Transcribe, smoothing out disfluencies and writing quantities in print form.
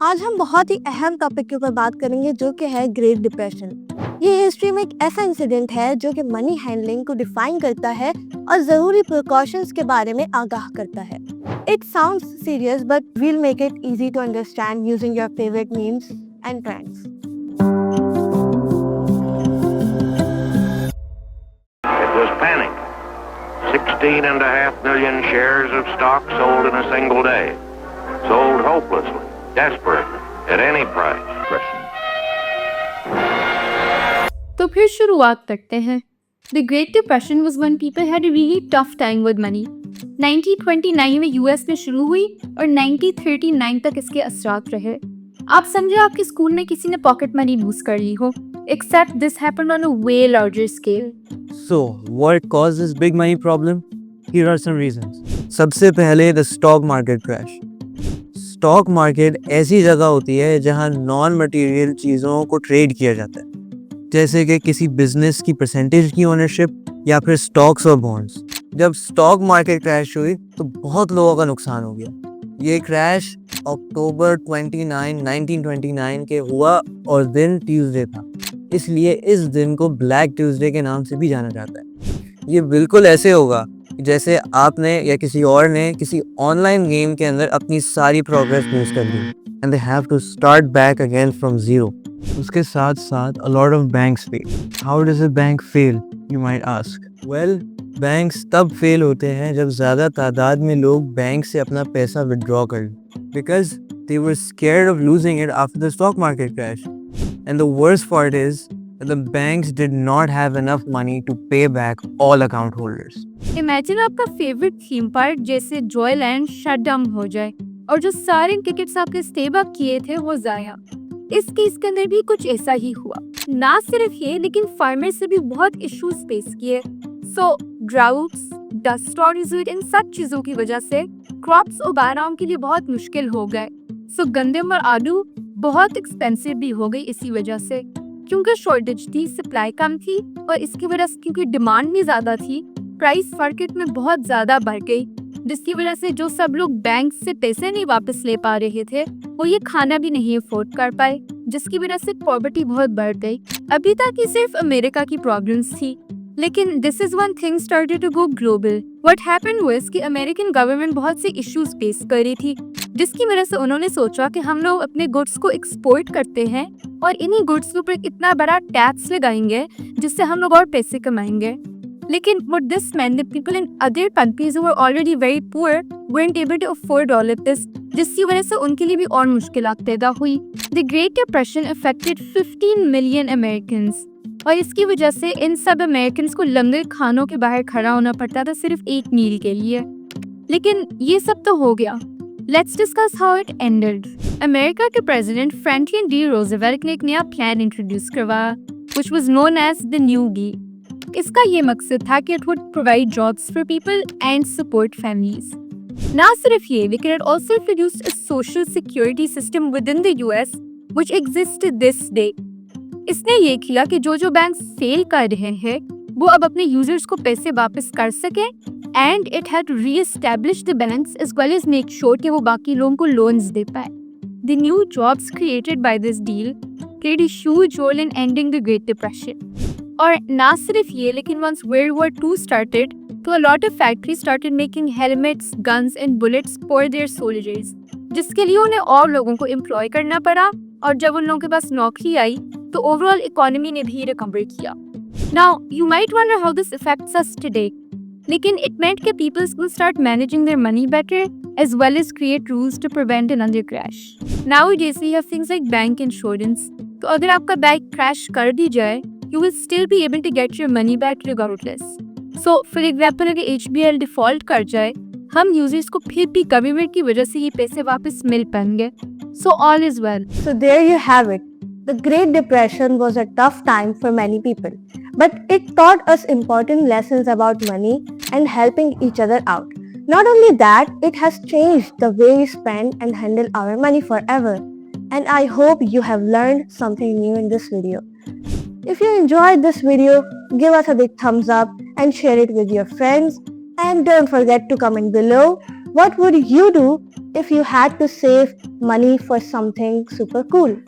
आज हम बहुत ही अहम टॉपिक के ऊपर बात करेंगे जो कि है ग्रेट डिप्रेशन। ये हिस्ट्री में एक ऐसा इंसिडेंट है जो कि मनी हैंडलिंग को डिफाइन करता है और ज़रूरी प्रिकॉशंस के बारे में आगाह करता है। It sounds serious but we'll make it easy to understand using your favourite memes and trends. It was panic. 16.5 million shares of stock sold in a single day. Sold hopelessly, desperately, at any price. तो फिर शुरुआत करते हैं। The Great Depression was when people had a really tough time with money. 1929 में US में शुरू हुई और 1939 तक इसके असरात रहे। आप समझे आपके स्कूल में किसी ने पॉकेट मनी लूज कर ली हो, except this happened on a way larger scale. So, what caused this big money problem? Here are some reasons. सबसे पहले the stock market crash. Stock market ऐसी जगह होती है जहां नॉन मटेरियल चीज़ों को ट्रेड किया जाता है, जैसे कि किसी बिजनेस की परसेंटेज की ओनरशिप या फिर स्टॉक्स और बॉन्ड्स। जब स्टॉक मार्केट क्रैश हुई तो बहुत लोगों का नुकसान हो गया। ये क्रैश अक्टूबर 29, 1929 के हुआ और दिन ट्यूसडे था, इसलिए इस दिन को ब्लैक ट्यूसडे के नाम से भी जाना जाता है। ये बिल्कुल ऐसे होगा जैसे आपने या किसी और ने किसी ऑनलाइन गेम के अंदर अपनी सारी प्रोग्रेस लूज कर ली and they have to start back again from zero. उसके साथ साथ a lot of banks fail. How does a bank fail, you might ask. Well, banks तब फेल होते हैं जब ज़्यादा तादाद में लोग बैंक से अपना पैसा विड्रॉ कर लें, because they were scared of losing it after the stock market crash. And the worst part is the banks did not have enough money to pay back all account holders. Imagine आपका favourite theme park जैसे Joyland shut down हो जाए और जो सारे tickets आपने stay up किए थे वो जाया। इस केस के अंदर भी कुछ ऐसा ही हुआ। ना सिर्फ ये, लेकिन फार्मर्स से भी बहुत इश्यूज फेस किए। सो ड्राउट्स, डस्ट स्टोरीज, इन सब चीजों की वजह से क्रॉप्स उगाना उनके लिए बहुत मुश्किल हो गए। सो गंदम और आलू बहुत एक्सपेंसिव भी हो गई इसी वजह से, क्योंकि शॉर्टेज थी, सप्लाई कम थी और इसकी वजह से क्योंकि डिमांड भी ज़्यादा थी, प्राइस मार्केट में बहुत ज़्यादा बढ़ गई, जिसकी वजह से जो सब लोग बैंक से पैसे नहीं वापस ले पा रहे थे वो ये खाना भी नहीं अफोर्ड कर पाए, जिसकी वजह से पॉवर्टी बहुत बढ़ गई। अभी तक ये सिर्फ अमेरिका की प्रॉब्लम्स थी, लेकिन this is one thing started to go global. What happened was कि अमेरिकन गवर्नमेंट बहुत से इश्यूज फेस कर रही थी, जिसकी वजह से उन्होंने सोचा कि हम लोग अपने गुड्स को एक्सपोर्ट करते हैं और इन्हीं गुड्स के ऊपर इतना बड़ा टैक्स लगाएंगे जिससे हम लोग और पैसे कमाएंगे। लेकिन what this meant that people in other countries who were already very poor weren't able to afford all of this, जिसकी वजह से उनके लिए भी और मुश्किलात पैदा हुई। The Great Depression affected 15 million Americans और इसकी वजह से इन सब अमेरिकन को लंगर खानों के बाहर खड़ा होना पड़ता था सिर्फ एक मील के लिए। लेकिन ये सब तो हो गया। Let's discuss how it ended. America के प्रेसिडेंट फ्रैंकलिन डी रूजवेल्ट ने एक नया प्लान इंट्रोड्यूस करवाया, which was known as the New Deal. इसका ये मकसद था कि it would provide jobs for people and support families. ना सिर्फ ये, लेकिन it also introduced a social security system within the US, which exists to this day. इसने ये किया कि जो बैंक फेल कर रहे हैं वो अब अपने यूजर्स को पैसे वापस कर सके, and it had re-established the banks as well as make sure कि वो बाकी लोगों को loans दे पाए. The new jobs created by this deal played a huge role in ending the Great Depression. और ना सिर्फ ये, लेकिन once World War II started, तो a lot of factories started making helmets, guns and bullets for their soldiers, जिसके लिए उन्हें और लोगों को एम्प्लॉय करना पड़ा, और जब उन लोगों के पास नौकरी आई तो ओवरऑल इकोनॉमी ने भी रिकवर किया। Now, you might wonder how this affects us today. लेकिन it meant कि people will start managing their money better as well as create rules to prevent another crash. Nowadays, we have things like bank insurance. तो अगर आपका bank crash कर दी जाए, you will still be able to get your money back regardless. So, for example, अगर HBL default कर जाए, हम users को फिर भी गवर्नमेंट की वजह से ये पैसे वापस मिल पाएंगे। So all is well. So there you have it. The Great Depression was a tough time for many people, but it taught us important lessons about money and helping each other out. Not only that, it has changed the way we spend and handle our money forever. And I hope you have learned something new in this video. If you enjoyed this video, give us a big thumbs up and share it with your friends. And don't forget to comment below what would you do if you had to save money for something super cool.